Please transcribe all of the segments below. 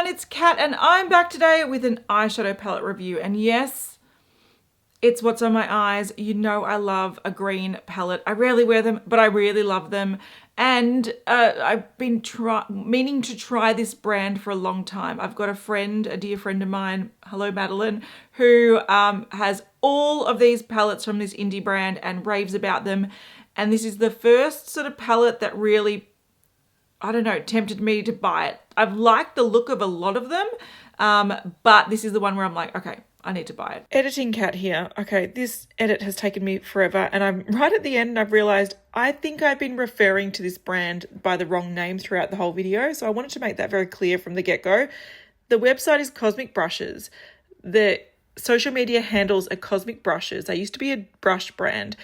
everyone, it's Kat and I'm back today with an eyeshadow palette review. And yes, it's what's on my eyes. You know I love a green palette. I rarely wear them, but I really love them. And I've been meaning to try this brand for a long time. I've got a friend, a dear friend of mine, hello Madeline, who has all of these palettes from this indie brand and raves about them. And this is the first sort of palette that really, I don't know, tempted me to buy it. I've liked the look of a lot of them, but this is the one where I'm like, okay, I need to buy it. Editing Kat here. Okay, this edit has taken me forever, and I'm right at the end and I've realized I think I've been referring to this brand by the wrong name throughout the whole video, so I wanted to make that very clear from the get-go. The website is Cosmetic Brushes. The social media handles are Cosmetic Brushes. They used to be a brush brand,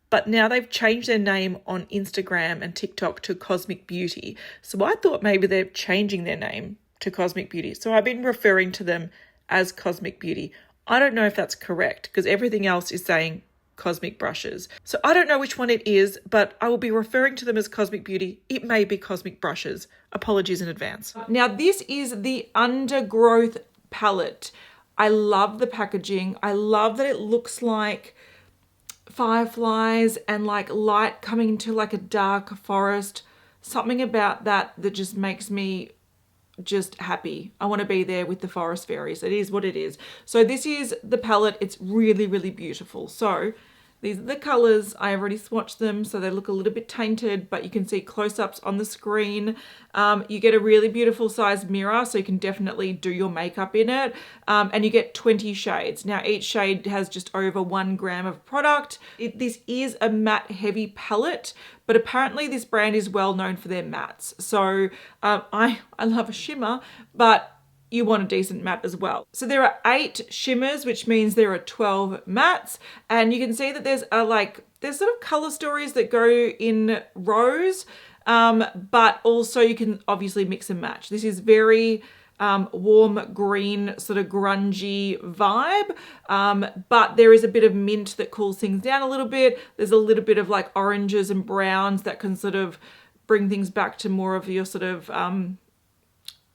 but now they've changed their name on Instagram and TikTok to Cosmic Beauty. So I thought maybe they're changing their name to Cosmic Beauty. So I've been referring to them as Cosmic Beauty. I don't know if that's correct because everything else is saying Cosmic Brushes. So I don't know which one it is, but I will be referring to them as Cosmic Beauty. It may be Cosmic Brushes. Apologies in advance. Now this is the Undergrowth Palette. I love the packaging. I love that it looks like fireflies and like light coming into like a dark forest. Something about that just makes me just happy. I want to be there with the forest fairies. It is what it is. So this is the palette. It's really, really beautiful. So these are the colors. I already swatched them, so they look a little bit tainted, but you can see close-ups on the screen. You get a really beautiful size mirror, so you can definitely do your makeup in it. And you get 20 shades. Now, each shade has just over 1 gram of product. This is a matte heavy palette, but apparently this brand is well known for their mattes. So I love a shimmer, but you want a decent matte as well. So there are 8 shimmers, which means there are 12 mattes. And you can see that there's sort of color stories that go in rows, but also you can obviously mix and match. This is very warm green, sort of grungy vibe, but there is a bit of mint that cools things down a little bit. There's a little bit of like oranges and browns that can sort of bring things back to more of your sort of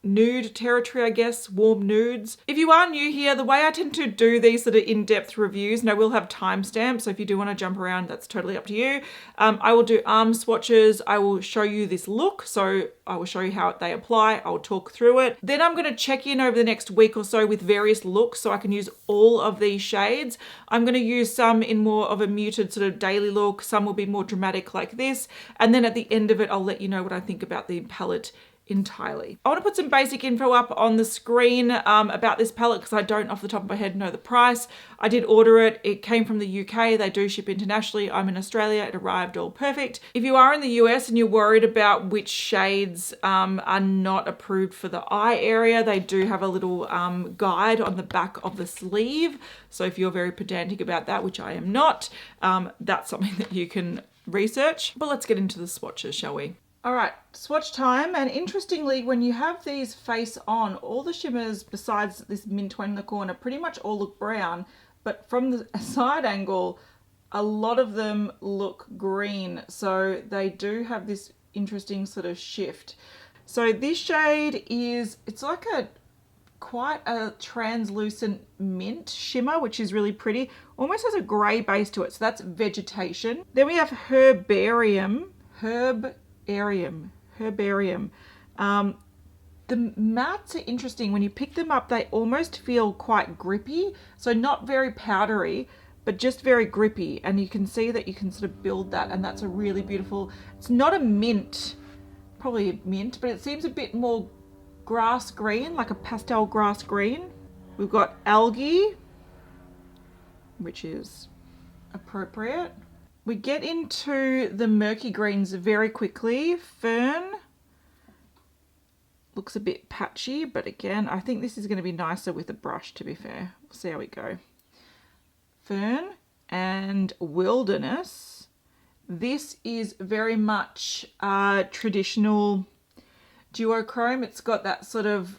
nude territory, I guess, warm nudes. If you are new here, the way I tend to do these sort of in-depth reviews, and I will have timestamps, so if you do want to jump around, that's totally up to you. I will do arm swatches. I will show you this look, so I will show you how they apply. I'll talk through it. Then I'm going to check in over the next week or so with various looks so I can use all of these shades. I'm going to use some in more of a muted sort of daily look. Some will be more dramatic like this. And then at the end of it, I'll let you know what I think about the palette entirely. I want to put some basic info up on the screen about this palette because I don't off the top of my head know the price. I did order it. It came from the UK. They do ship internationally. I'm in Australia. It arrived all perfect. If you are in the US and you're worried about which shades are not approved for the eye area, they do have a little guide on the back of the sleeve. So if you're very pedantic about that, which I am not, that's something that you can research. But let's get into the swatches, shall we? All right, swatch time. And interestingly, when you have these face on, all the shimmers besides this mint one in the corner pretty much all look brown, but from the side angle, a lot of them look green. So they do have this interesting sort of shift. So this shade it's like quite a translucent mint shimmer, which is really pretty. Almost has a gray base to it, so that's vegetation. Then we have herbarium. The mattes are interesting. When you pick them up, they almost feel quite grippy. So not very powdery, but just very grippy. And you can see that you can sort of build that, and that's a really beautiful, it's not a mint, probably a mint, but it seems a bit more grass green, like a pastel grass green. We've got algae, which is appropriate. We get into the murky greens very quickly. Fern looks a bit patchy, but again, I think this is going to be nicer with a brush, to be fair. We'll see how we go. Fern and wilderness. This is very much traditional duochrome. It's got that sort of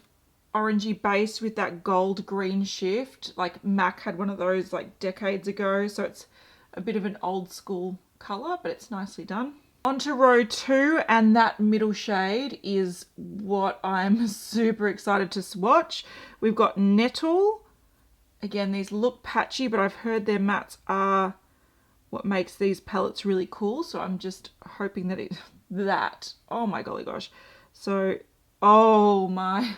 orangey base with that gold green shift. Like MAC had one of those like decades ago, so it's a bit of an old school color, but it's nicely done. Onto row 2, and that middle shade is what I'm super excited to swatch. We've got Nettle. Again, these look patchy, but I've heard their mattes are what makes these palettes really cool. So I'm just hoping that oh my golly gosh. So, oh my,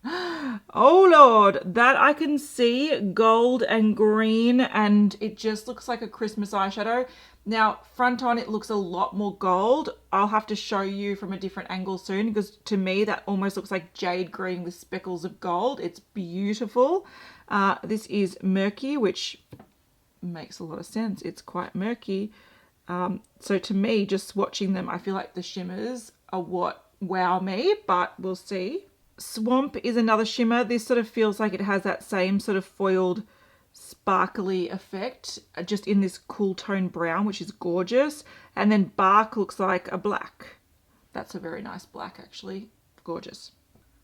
oh Lord, that I can see gold and green, and it just looks like a Christmas eyeshadow. Now, front on, it looks a lot more gold. I'll have to show you from a different angle soon, because to me, that almost looks like jade green with speckles of gold. It's beautiful. This is Murky, which makes a lot of sense. It's quite murky. So to me, just swatching them, I feel like the shimmers are what wow me, but we'll see. Swamp is another shimmer. This sort of feels like it has that same sort of foiled sparkly effect, just in this cool tone brown, which is gorgeous. And then Bark looks like a black. That's a very nice black, actually. Gorgeous.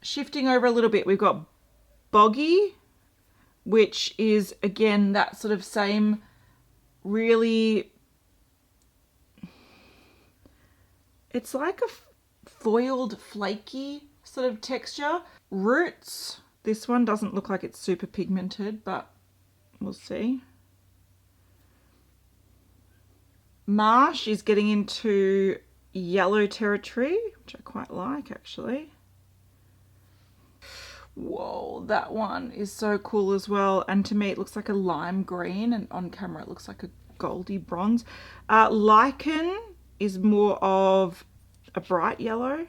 Shifting over a little bit, we've got Boggy, which is again that sort of same really, it's like a foiled flaky sort of texture. Roots, this one doesn't look like it's super pigmented, but we'll see. Marsh is getting into yellow territory, which I quite like actually. Whoa, that one is so cool as well. And to me, it looks like a lime green, and on camera, it looks like a goldy bronze. Lichen is more of a bright yellow.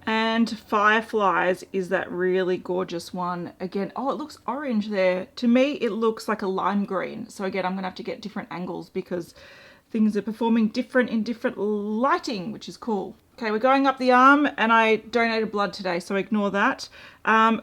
And Fireflies is that really gorgeous one. Again, oh, it looks orange there. To me, it looks like a lime green. So again, I'm gonna have to get different angles because things are performing different in different lighting, which is cool. Okay, we're going up the arm, and I donated blood today, so ignore that.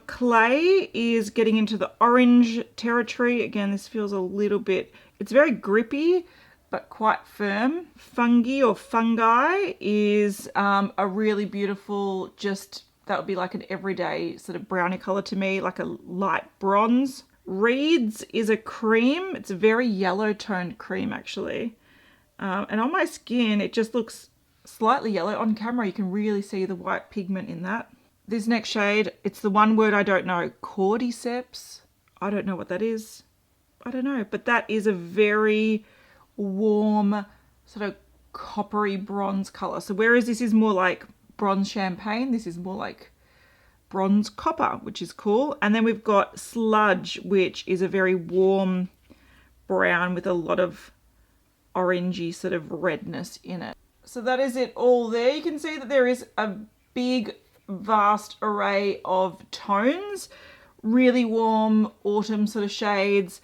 Clay is getting into the orange territory. Again, this feels a little bit, it's very grippy, but quite firm. Fungi or Fungi is a really beautiful, just, that would be like an everyday sort of brownie color to me, like a light bronze. Reeds is a cream. It's a very yellow toned cream actually. And on my skin, it just looks slightly yellow. On camera, you can really see the white pigment in that. This next shade, it's the one word I don't know, Cordyceps. I don't know what that is. I don't know, but that is a very warm sort of coppery bronze color. So whereas this is more like bronze champagne, this is more like bronze copper, which is cool. And then we've got Sludge, which is a very warm brown with a lot of orangey sort of redness in it. So that is it all there. You can see that there is a big, vast array of tones, really warm autumn sort of shades,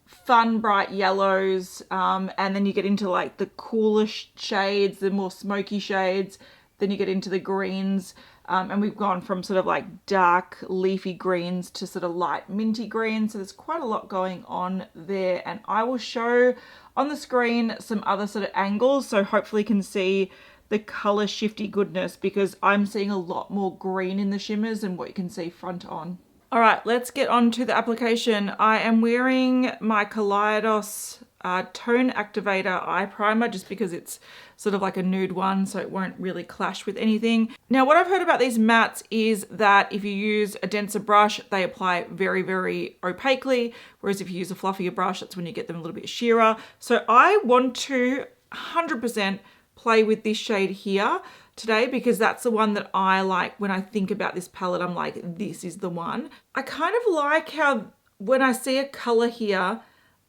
fun bright yellows, and then you get into like the coolish shades, the more smoky shades, then you get into the greens, and we've gone from sort of like dark leafy greens to sort of light minty greens. So there's quite a lot going on there, and I will show on the screen some other sort of angles, so hopefully you can see the color shifty goodness, because I'm seeing a lot more green in the shimmers than what you can see front on. All right, let's get on to the application. I am wearing my Kaleidos Tone Activator Eye Primer just because it's sort of like a nude one, so it won't really clash with anything. Now, what I've heard about these mattes is that if you use a denser brush, they apply very, very opaquely, whereas if you use a fluffier brush, that's when you get them a little bit sheerer. So I want to 100% play with this shade here today, because that's the one that I like. When I think about this palette, I'm like, this is the one. I kind of like how when I see a color here,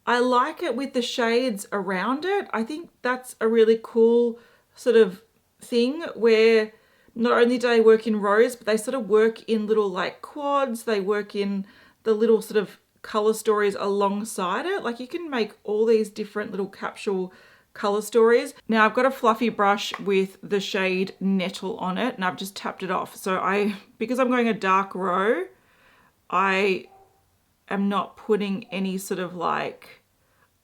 I like it with the shades around it. I think that's a really cool sort of thing where not only do they work in rows, but they sort of work in little like quads. They work in the little sort of color stories alongside it. Like you can make all these different little capsule color stories. Now I've got a fluffy brush with the shade Nettle on it, and I've just tapped it off. So because I'm going a dark row, I am not putting any sort of like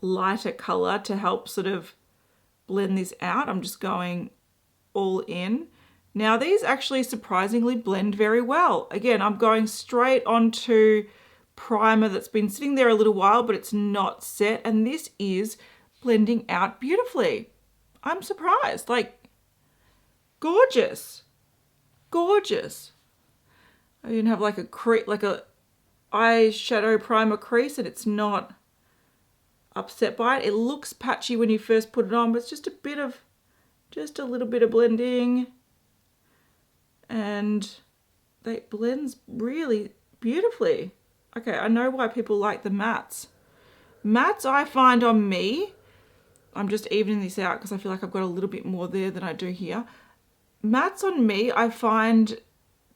lighter color to help sort of blend this out. I'm just going all in. Now these actually surprisingly blend very well. Again, I'm going straight onto primer that's been sitting there a little while, but it's not set, and this is blending out beautifully. I'm surprised. Like, gorgeous. Gorgeous. I even have like a eyeshadow primer crease, and it's not upset by it. It looks patchy when you first put it on, but it's just a little bit of blending, and it blends really beautifully. Okay, I know why people like the mattes. Mattes I find on me, I'm just evening this out because I feel like I've got a little bit more there than I do here. Mattes on me, I find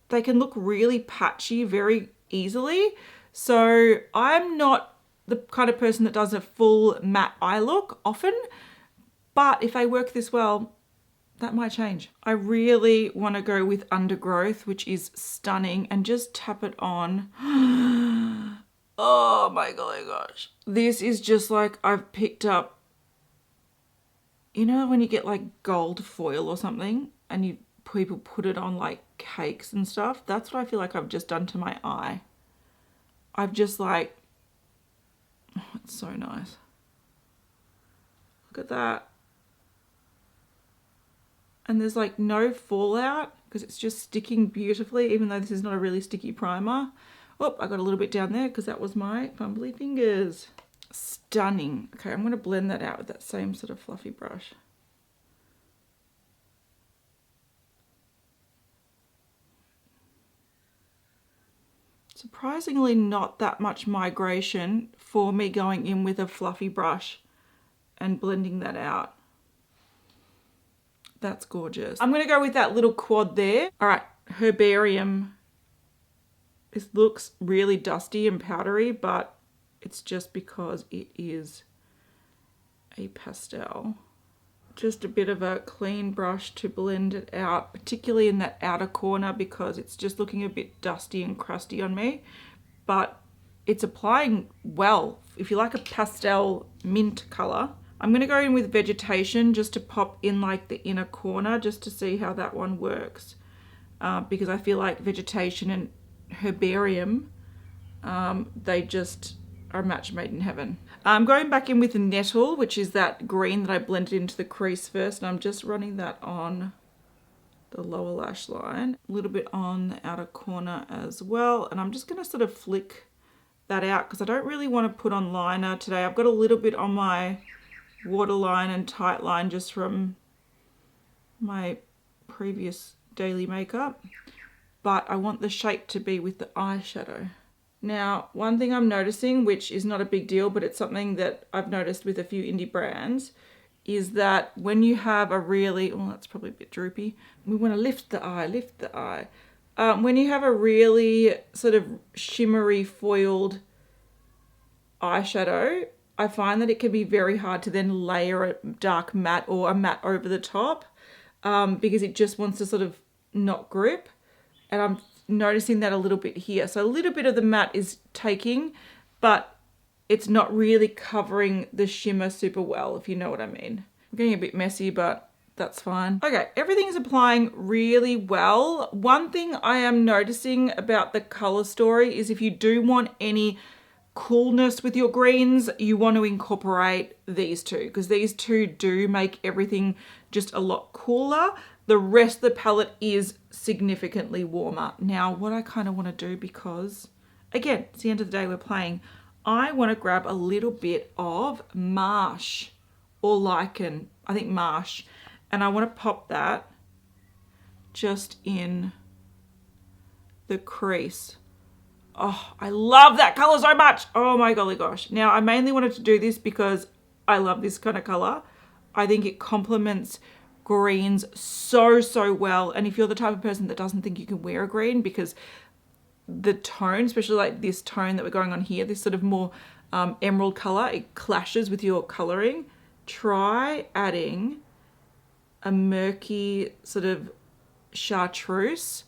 they can look really patchy very easily. So I'm not the kind of person that does a full matte eye look often, but if they work this well, that might change. I really want to go with Undergrowth, which is stunning, and just tap it on. Oh my golly gosh. This is just like I've picked up, you know when you get like gold foil or something and people put it on like cakes and stuff? That's what I feel like I've just done to my eye. I've just like, oh, it's so nice. Look at that. And there's like no fallout because it's just sticking beautifully, even though this is not a really sticky primer. Oh, I got a little bit down there because that was my fumbly fingers. Stunning. Okay, I'm going to blend that out with that same sort of fluffy brush. Surprisingly not that much migration for me going in with a fluffy brush and blending that out. That's gorgeous. I'm going to go with that little quad there. All right, Herbarium. This looks really dusty and powdery, but it's just because it is a pastel. Just a bit of a clean brush to blend it out, particularly in that outer corner because it's just looking a bit dusty and crusty on me, but it's applying well. If you like a pastel mint color, I'm going to go in with Vegetation just to pop in like the inner corner just to see how that one works, because I feel like Vegetation and Herbarium, they just are a match made in heaven. I'm going back in with the Nettle, which is that green that I blended into the crease first, and I'm just running that on the lower lash line, a little bit on the outer corner as well, and I'm just going to sort of flick that out because I don't really want to put on liner today. I've got a little bit on my waterline and tight line just from my previous daily makeup, but I want the shape to be with the eyeshadow. Now, one thing I'm noticing, which is not a big deal, but it's something that I've noticed with a few indie brands, is that when you have a really, well, that's probably a bit droopy. We want to lift the eye, lift the eye. When you have a really sort of shimmery foiled eyeshadow, I find that it can be very hard to then layer a dark matte or a matte over the top, because it just wants to sort of not grip. And I'm noticing that a little bit here. So a little bit of the matte is taking, but it's not really covering the shimmer super well, if you know what I mean. I'm getting a bit messy, but that's fine. Okay, everything's applying really well. One thing I am noticing about the color story is if you do want any coolness with your greens, you want to incorporate these two, because these two do make everything just a lot cooler. The rest of the palette is significantly warmer. Now, what I kind of want to do, because again, it's the end of the day, we're playing, I want to grab a little bit of marsh or lichen, I think marsh, and I want to pop that just in the crease. Oh, I love that color so much. Oh my golly gosh. Now, I mainly wanted to do this because I love this kind of color. I think it complements greens so well. And if you're the type of person that doesn't think you can wear a green because the tone, especially like this tone that we're going on here, this sort of more emerald color, it clashes with your coloring, try adding a murky sort of chartreuse.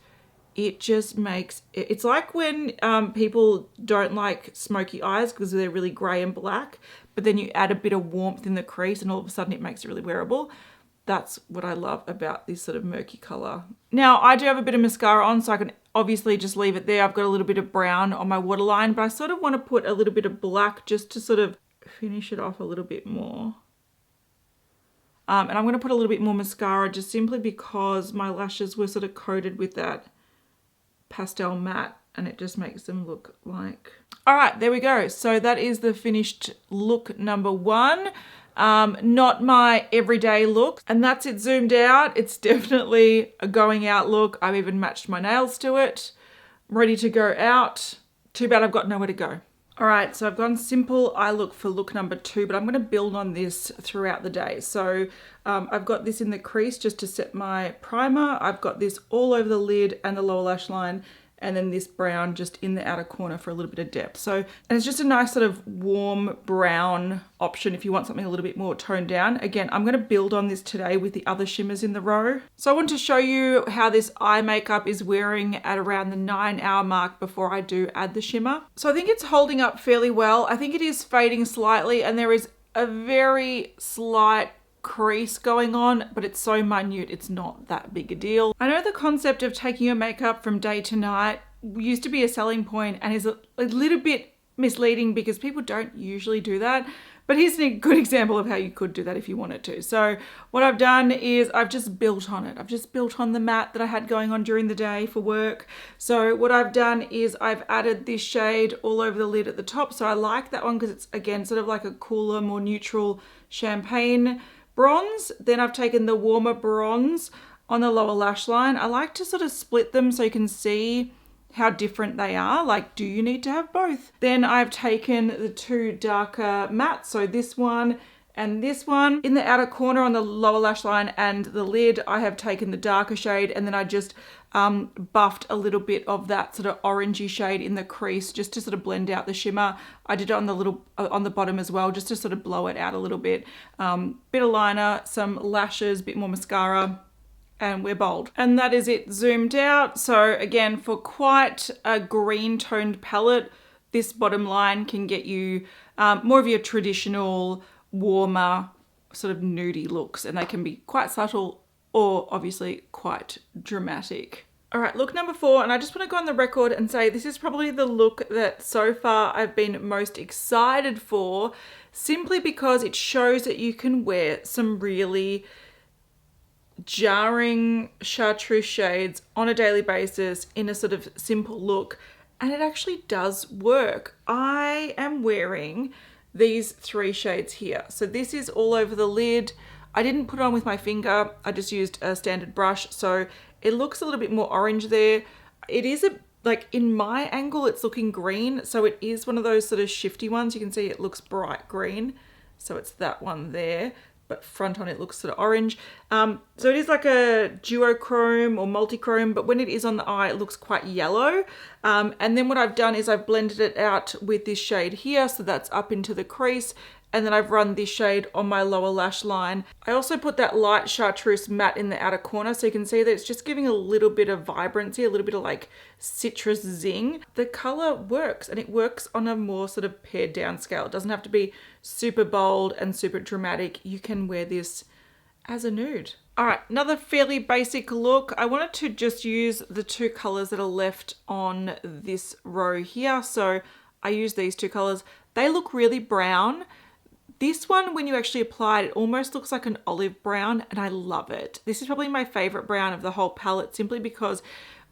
It just makes, it's like when people don't like smoky eyes because they're really gray and black, but then you add a bit of warmth in the crease and all of a sudden it makes it really wearable. That's what I love about this sort of murky color. Now, I do have a bit of mascara on, so I can obviously just leave it there. I've got a little bit of brown on my waterline, but I sort of want to put a little bit of black just to sort of finish it off a little bit more. And I'm going to put a little bit more mascara just simply because my lashes were sort of coated with that pastel matte and it just makes them look like... All right, there we go. So that is the finished look number 1. Not my everyday look, and that's it zoomed out. It's definitely a going out look. I've even matched my nails to it. I'm ready to go out. Too bad I've got nowhere to go. All right, so I've gone simple eye look for look number 2, but I'm going to build on this throughout the day. So I've got this in the crease just to set my primer. I've got this all over the lid and the lower lash line, and then this brown just in the outer corner for a little bit of depth. So, and it's just a nice sort of warm brown option if you want something a little bit more toned down. Again, I'm going to build on this today with the other shimmers in the row. So I want to show you how this eye makeup is wearing at around the 9-hour mark before I do add the shimmer. So I think it's holding up fairly well. I think it is fading slightly and there is a very slight crease going on, but it's so minute it's not that big a deal. I know the concept of taking your makeup from day to night used to be a selling point and is a little bit misleading because people don't usually do that, but here's a good example of how you could do that if you wanted to. So what I've done is I've just built on it. I've just built on the matte that I had going on during the day for work. So what I've done is I've added this shade all over the lid at the top. So I like that one because it's again sort of like a cooler, more neutral champagne bronze. Then I've taken the warmer bronze on the lower lash line. I like to sort of split them so you can see how different they are. Like, do you need to have both? Then I've taken the 2 darker mattes, so this one and this one. In the outer corner on the lower lash line and the lid, I have taken the darker shade, and then I just buffed a little bit of that sort of orangey shade in the crease just to sort of blend out the shimmer. I did it on the bottom as well, just to sort of blow it out a little bit. Bit of liner, some lashes, bit more mascara, and we're bold. And that is it zoomed out. So again, for quite a green toned palette, this bottom line can get you more of your traditional, warmer, sort of nudie looks, and they can be quite subtle or obviously quite dramatic. All right, look number 4, and I just want to go on the record and say this is probably the look that so far I've been most excited for, simply because it shows that you can wear some really jarring chartreuse shades on a daily basis in a sort of simple look, and it actually does work. I am wearing these 3 shades here. So this is all over the lid. I didn't put it on with my finger. I just used a standard brush. So it looks a little bit more orange there. It is like in my angle, it's looking green. So it is one of those sort of shifty ones. You can see it looks bright green. So it's that one there, but front on it looks sort of orange. So it is like a duochrome or multichrome, but when it is on the eye, it looks quite yellow. And then what I've done is I've blended it out with this shade here. So that's up into the crease. And then I've run this shade on my lower lash line. I also put that light chartreuse matte in the outer corner, so you can see that it's just giving a little bit of vibrancy, a little bit of like citrus zing. The color works, and it works on a more sort of pared down scale. It doesn't have to be super bold and super dramatic. You can wear this as a nude. All right, another fairly basic look. I wanted to just use the 2 colors that are left on this row here. So I use these 2 colors. They look really brown. This one, when you actually apply it, it almost looks like an olive brown, and I love it. This is probably my favorite brown of the whole palette, simply because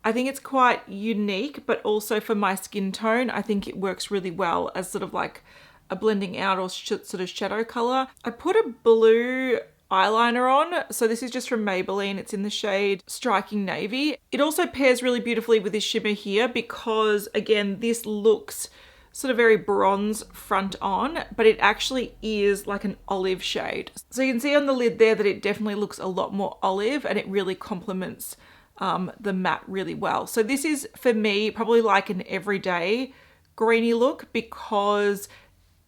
I think it's quite unique, but also for my skin tone, I think it works really well as sort of like a blending out or sort of shadow color. I put a blue eyeliner on. So this is just from Maybelline. It's in the shade Striking Navy. It also pairs really beautifully with this shimmer here because, again, this looks sort of very bronze front on, but it actually is like an olive shade. So you can see on the lid there that it definitely looks a lot more olive, and it really complements the matte really well. So this is, for me, probably like an everyday greeny look because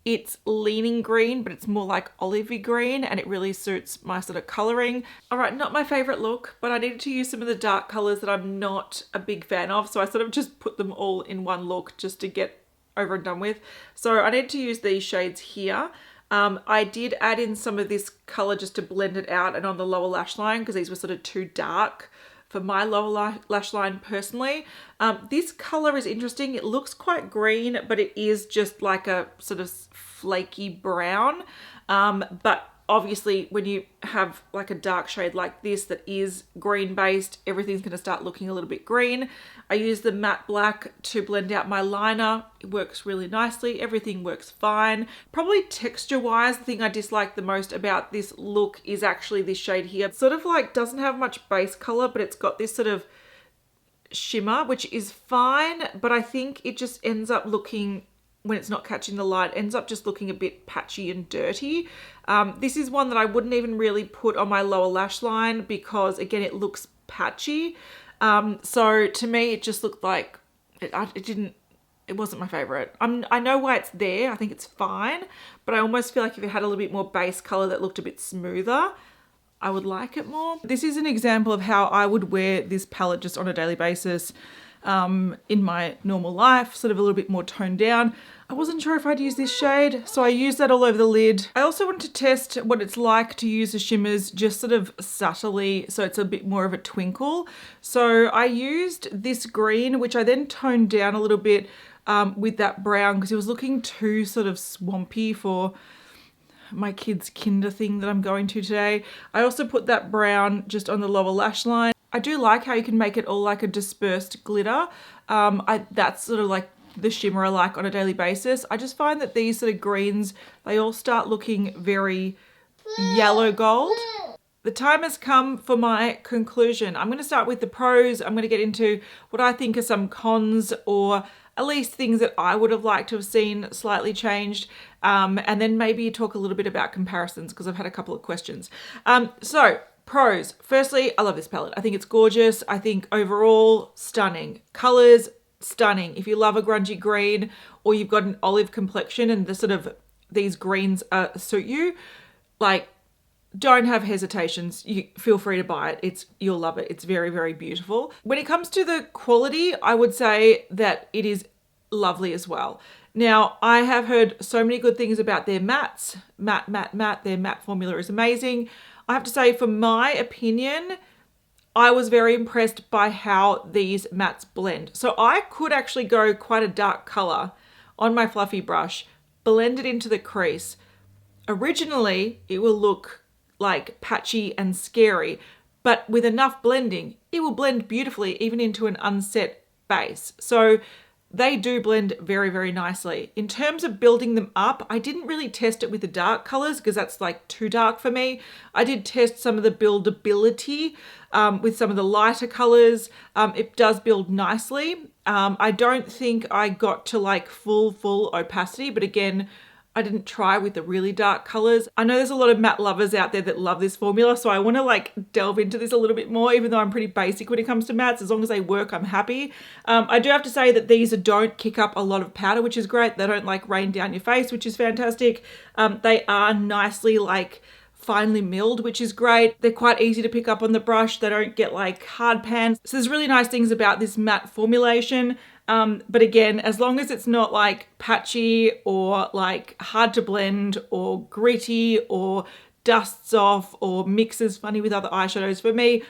it's leaning green, but it's more like olivey green, and it really suits my sort of coloring. All right, not my favorite look, but I needed to use some of the dark colors that I'm not a big fan of. So I sort of just put them all in one look just to get over and done with. So I need to use these shades here. I did add in some of this color just to blend it out and on the lower lash line because these were sort of too dark for my lower lash line personally. This color is interesting. It looks quite green, but it is just like a sort of flaky brown. But Obviously, when you have like a dark shade like this that is green based, everything's going to start looking a little bit green. I use the matte black to blend out my liner. It works really nicely. Everything works fine. Probably texture wise, the thing I dislike the most about this look is actually this shade here. It sort of like doesn't have much base color, but it's got this sort of shimmer, which is fine, but I think it just ends up looking, when it's not catching the light, ends up just looking a bit patchy and dirty. This is one that I wouldn't even really put on my lower lash line because again, it looks patchy. So to me, it just looked like it wasn't my favorite. I know why it's there. I think it's fine, but I almost feel like if it had a little bit more base color that looked a bit smoother, I would like it more. This is an example of how I would wear this palette just on a daily basis in my normal life, sort of a little bit more toned down. I wasn't sure if I'd use this shade, so I used that all over the lid. I also wanted to test what it's like to use the shimmers just sort of subtly, so it's a bit more of a twinkle. So I used this green, which I then toned down a little bit with that brown because it was looking too sort of swampy for my kids' kinder thing that I'm going to today. I also put that brown just on the lower lash line. I do like how you can make it all like a dispersed glitter. That's sort of like the shimmer I like on a daily basis. I just find that these sort of greens, they all start looking very yellow gold. The time has come for my conclusion. I'm going to start with the pros. I'm going to get into what I think are some cons, or at least things that I would have liked to have seen slightly changed. And then maybe talk a little bit about comparisons because I've had a couple of questions. So pros. Firstly, I love this palette. I think it's gorgeous. I think overall stunning. Colors, stunning. If you love a grungy green or you've got an olive complexion and the sort of these greens suit you, like, don't have hesitations. You feel free to buy it. You'll love it. It's very, very beautiful. When it comes to the quality, I would say that it is lovely as well. Now, I have heard so many good things about their mattes. Matte. Their matte formula is amazing. I have to say, for my opinion, I was very impressed by how these mattes blend. So I could actually go quite a dark color on my fluffy brush, blend it into the crease. Originally, it will look like patchy and scary, but with enough blending, it will blend beautifully even into an unset base. So they do blend very, very nicely. In terms of building them up, I didn't really test it with the dark colors because that's like too dark for me. I did test some of the buildability with some of the lighter colors. It does build nicely. I don't think I got to like full opacity, but again, I didn't try with the really dark colors. I know there's a lot of matte lovers out there that love this formula, so I want to like delve into this a little bit more, even though I'm pretty basic when it comes to mattes. As long as they work, I'm happy. I do have to say that these don't kick up a lot of powder, which is great. They don't like rain down your face, which is fantastic. They are nicely like finely milled, which is great. They're quite easy to pick up on the brush. They don't get like hard pans. So there's really nice things about this matte formulation. But again, as long as it's not like patchy or like hard to blend or gritty or dusts off or mixes funny with other eyeshadows, for me,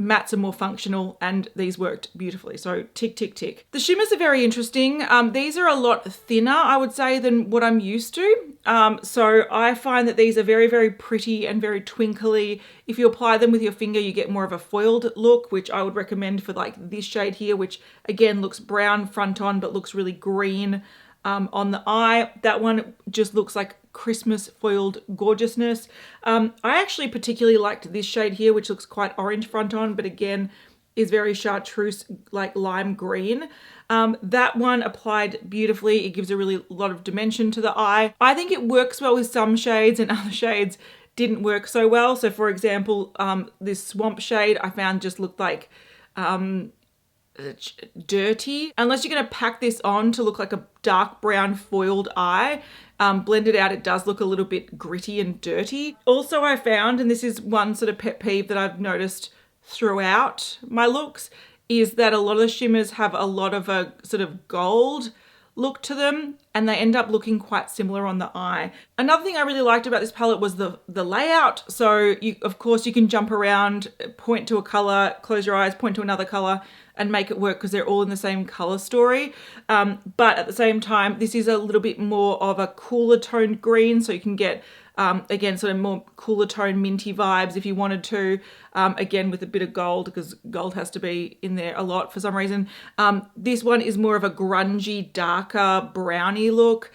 mattes are more functional and these worked beautifully. So tick, tick, tick. The shimmers are very interesting. These are a lot thinner, I would say, than what I'm used to. So I find that these are very, very pretty and very twinkly. If you apply them with your finger, you get more of a foiled look, which I would recommend for like this shade here, which again looks brown front on, but looks really green on the eye. That one just looks like Christmas foiled gorgeousness. I actually particularly liked this shade here, which looks quite orange front on, but again is very chartreuse, like lime green. That one applied beautifully. It gives a really lot of dimension to the eye. I think it works well with some shades and other shades didn't work so well. So for example, this swamp shade I found just looked like dirty. Unless you're going to pack this on to look like a dark brown foiled eye, blended out, it does look a little bit gritty and dirty. Also, I found, and this is one sort of pet peeve that I've noticed throughout my looks, is that a lot of the shimmers have a lot of a sort of gold look to them and they end up looking quite similar on the eye. Another thing I really liked about this palette was the layout. So of course you can jump around, point to a color, close your eyes, point to another color and make it work because they're all in the same color story. But at the same time, this is a little bit more of a cooler toned green, so you can get Again, sort of more cooler tone minty vibes if you wanted to. Again, with a bit of gold, because gold has to be in there a lot for some reason. This one is more of a grungy, darker, browny look.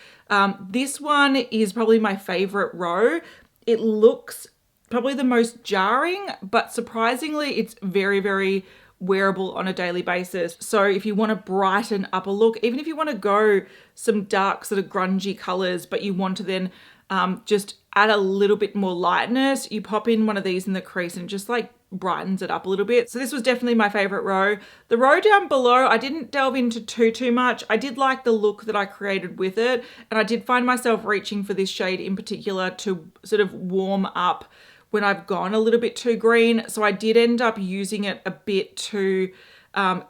This one is probably my favorite row. It looks probably the most jarring, but surprisingly, it's very, very wearable on a daily basis. So if you want to brighten up a look, even if you want to go some dark sort of grungy colors, but you want to then just add a little bit more lightness, you pop in one of these in the crease and just like brightens it up a little bit. So this was definitely my favorite row. The row down below, I didn't delve into too much. I did like the look that I created with it, and I did find myself reaching for this shade in particular to sort of warm up when I've gone a little bit too green. So I did end up using it a bit to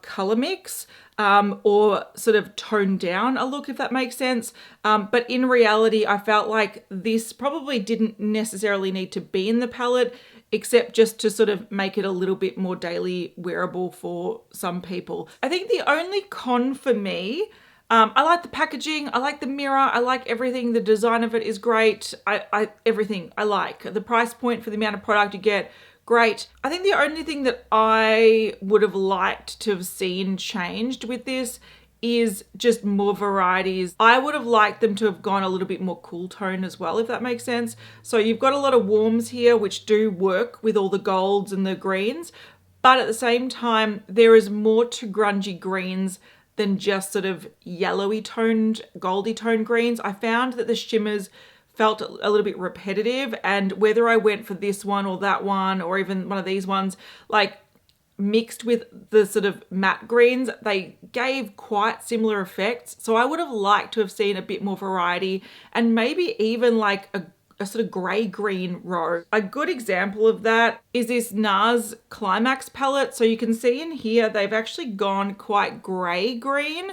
color mix or sort of tone down a look, if that makes sense. But in reality, I felt like this probably didn't necessarily need to be in the palette, except just to sort of make it a little bit more daily wearable for some people. I think the only con for me, I like the packaging, I like the mirror, I like everything. The design of it is great. Everything I like. The price point for the amount of product you get, great. I think the only thing that I would have liked to have seen changed with this is just more varieties. I would have liked them to have gone a little bit more cool tone as well, if that makes sense. So you've got a lot of warms here, which do work with all the golds and the greens, but at the same time, there is more to grungy greens than just sort of yellowy toned, goldy toned greens. I found that the shimmers felt a little bit repetitive, and whether I went for this one or that one or even one of these ones, like mixed with the sort of matte greens, they gave quite similar effects. So I would have liked to have seen a bit more variety, and maybe even like a sort of grey green row. A good example of that is this NARS Climax palette. So you can see in here, they've actually gone quite grey green,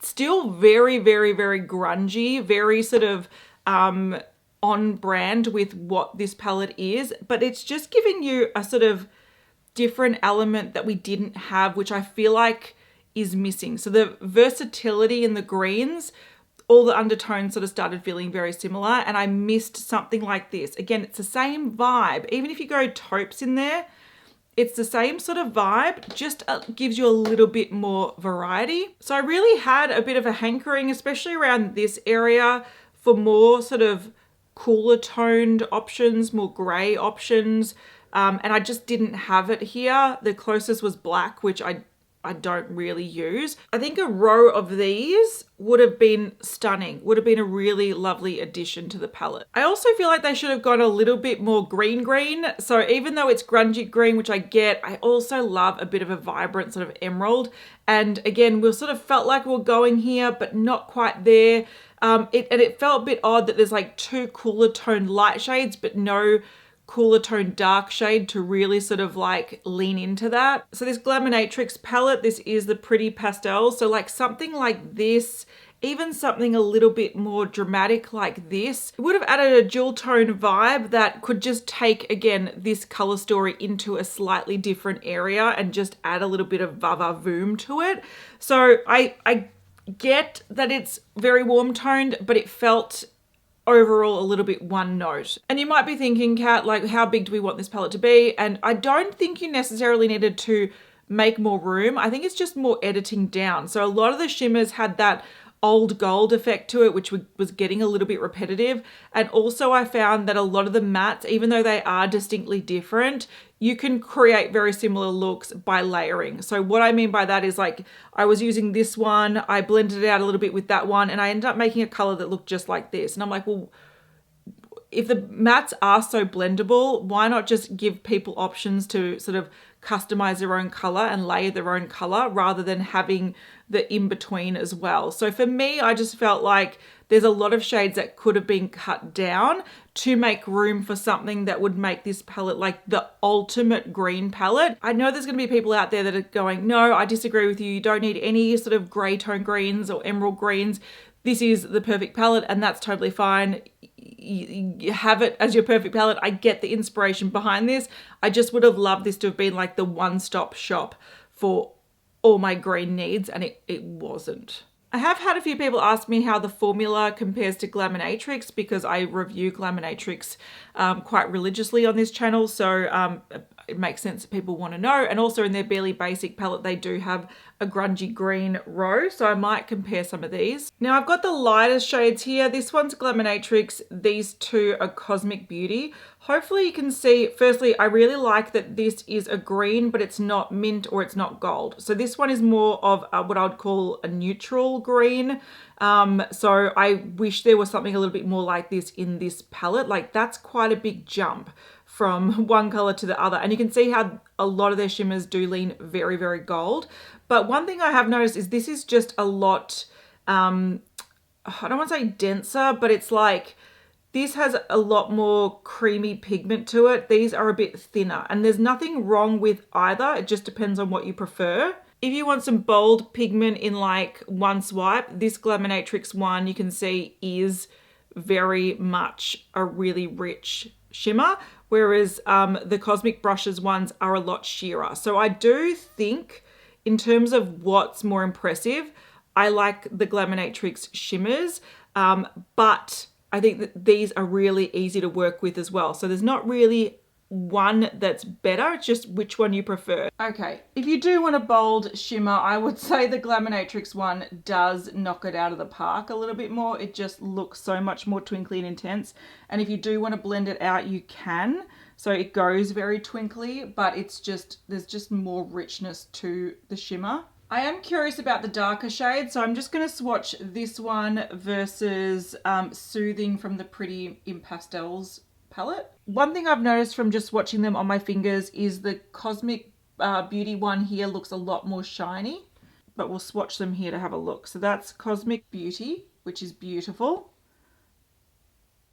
still very, very, very grungy, very sort of on brand with what this palette is, but it's just giving you a sort of different element that we didn't have, which I feel like is missing. So the versatility in the greens, all the undertones sort of started feeling very similar, and I missed something like this. Again, it's the same vibe. Even if you go taupes in there, it's the same sort of vibe, just gives you a little bit more variety. So I really had a bit of a hankering, especially around this area, for more sort of cooler toned options, more gray options. And I just didn't have it here. The closest was black, which I don't really use. I think a row of these would have been stunning, would have been a really lovely addition to the palette. I also feel like they should have gone a little bit more green. So even though it's grungy green, which I get, I also love a bit of a vibrant sort of emerald. And again, we sort of felt like we're going here, but not quite there. It felt a bit odd that there's like two cooler toned light shades, but no cooler tone dark shade to really sort of like lean into that. So this Glaminatrix palette, this is the Pretty Pastel. So like something like this, even something a little bit more dramatic like this, it would have added a dual tone vibe that could just take, again, this color story into a slightly different area and just add a little bit of va-va-voom to it. So I get that it's very warm toned, but it felt overall a little bit one note. And you might be thinking, Kat, like how big do we want this palette to be? And I don't think you necessarily needed to make more room. I think it's just more editing down. So a lot of the shimmers had that old gold effect to it, which was getting a little bit repetitive. And also I found that a lot of the mattes, even though they are distinctly different, you can create very similar looks by layering. So what I mean by that is like, I was using this one, I blended it out a little bit with that one, and I ended up making a color that looked just like this. And I'm like, well, if the mattes are so blendable, why not just give people options to sort of customize their own color and layer their own color rather than having the in-between as well. So for me, I just felt like there's a lot of shades that could have been cut down to make room for something that would make this palette like the ultimate green palette. I know there's going to be people out there that are going, no, I disagree with you. You don't need any sort of gray tone greens or emerald greens. This is the perfect palette, and that's totally fine. You have it as your perfect palette. I get the inspiration behind this. I just would have loved this to have been like the one-stop shop for all my green needs, and it wasn't. I have had a few people ask me how the formula compares to Glaminatrix because I review Glaminatrix quite religiously on this channel, so it makes sense that people want to know. And also in their Barely Basic palette, they do have a grungy green row, so I might compare some of these. Now I've got the lighter shades here. This one's Glaminatrix, these two are Cosmic Beauty. Hopefully you can see, firstly, I really like that this is a green, but it's not mint or it's not gold. So this one is more of what I would call a neutral green. So I wish there was something a little bit more like this in this palette. Like that's quite a big jump from one color to the other. And you can see how a lot of their shimmers do lean very, very gold. But one thing I have noticed is this is just a lot, I don't want to say denser, but it's like, this has a lot more creamy pigment to it. These are a bit thinner and there's nothing wrong with either. It just depends on what you prefer. If you want some bold pigment in like one swipe, this Glaminatrix one you can see is very much a really rich shimmer, whereas the Cosmic Brushes ones are a lot sheerer. So I do think in terms of what's more impressive, I like the Glaminatrix shimmers, but I think that these are really easy to work with as well. So there's not really one that's better, it's just which one you prefer. Okay, if you do want a bold shimmer, I would say the Glaminatrix one does knock it out of the park a little bit more. It just looks so much more twinkly and intense. And if you do want to blend it out, you can. So it goes very twinkly, but it's just, there's just more richness to the shimmer. I am curious about the darker shades, so I'm just going to swatch this one versus Soothing from the Pretty in Pastels palette. One thing I've noticed from just swatching them on my fingers is the Cosmic Beauty one here looks a lot more shiny, but we'll swatch them here to have a look. So that's Cosmic Beauty, which is beautiful.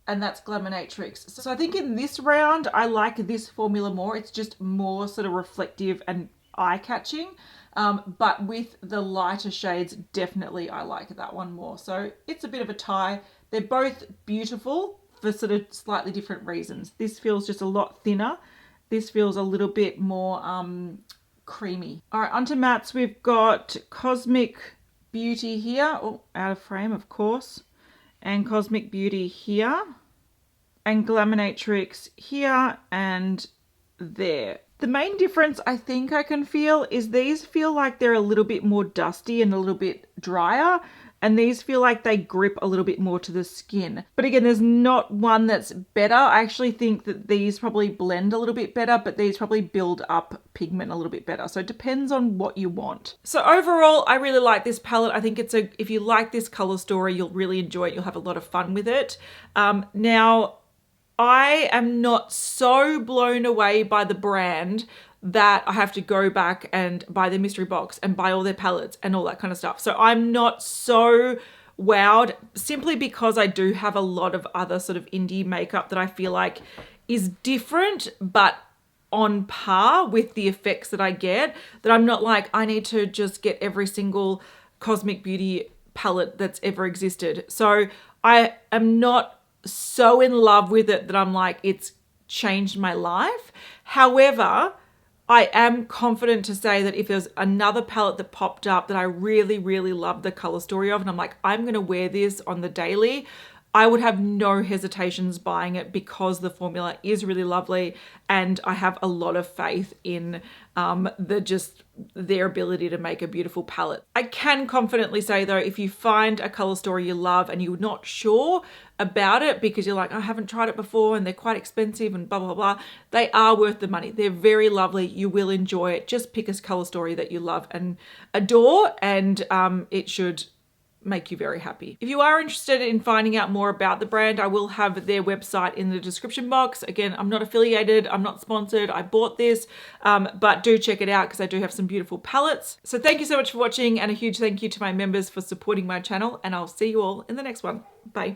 And that's Glaminatrix. So I think in this round, I like this formula more. It's just more sort of reflective and eye-catching. But with the lighter shades, definitely I like that one more. So it's a bit of a tie. They're both beautiful for sort of slightly different reasons. This feels just a lot thinner. This feels a little bit more creamy. All right, onto mattes. We've got Cosmic Beauty here. Oh, out of frame, of course. And Cosmic Beauty here. And Glaminatrix here and there. The main difference I think I can feel is these feel like they're a little bit more dusty and a little bit drier, and these feel like they grip a little bit more to the skin. But again, there's not one that's better. I actually think that these probably blend a little bit better, but these probably build up pigment a little bit better. So it depends on what you want. So overall, I really like this palette. I think it's if you like this color story, you'll really enjoy it. You'll have a lot of fun with it. Now, I am not so blown away by the brand that I have to go back and buy their mystery box and buy all their palettes and all that kind of stuff. So I'm not so wowed, simply because I do have a lot of other sort of indie makeup that I feel like is different, but on par with the effects that I get, that I'm not like, I need to just get every single Cosmic Beauty palette that's ever existed. So I am not so in love with it that I'm like, it's changed my life. However, I am confident to say that if there's another palette that popped up that I really, really love the color story of, and I'm like, I'm going to wear this on the daily, I would have no hesitations buying it because the formula is really lovely and I have a lot of faith in their ability to make a beautiful palette. I can confidently say though, if you find a color story you love and you're not sure about it because you're like, I haven't tried it before and they're quite expensive and blah, blah, blah, they are worth the money. They're very lovely. You will enjoy it. Just pick a color story that you love and adore, and it should make you very happy. If you are interested in finding out more about the brand, I will have their website in the description box. Again, I'm not affiliated, I'm not sponsored, I bought this, but do check it out because I do have some beautiful palettes. So thank you so much for watching, and a huge thank you to my members for supporting my channel, and I'll see you all in the next one. Bye.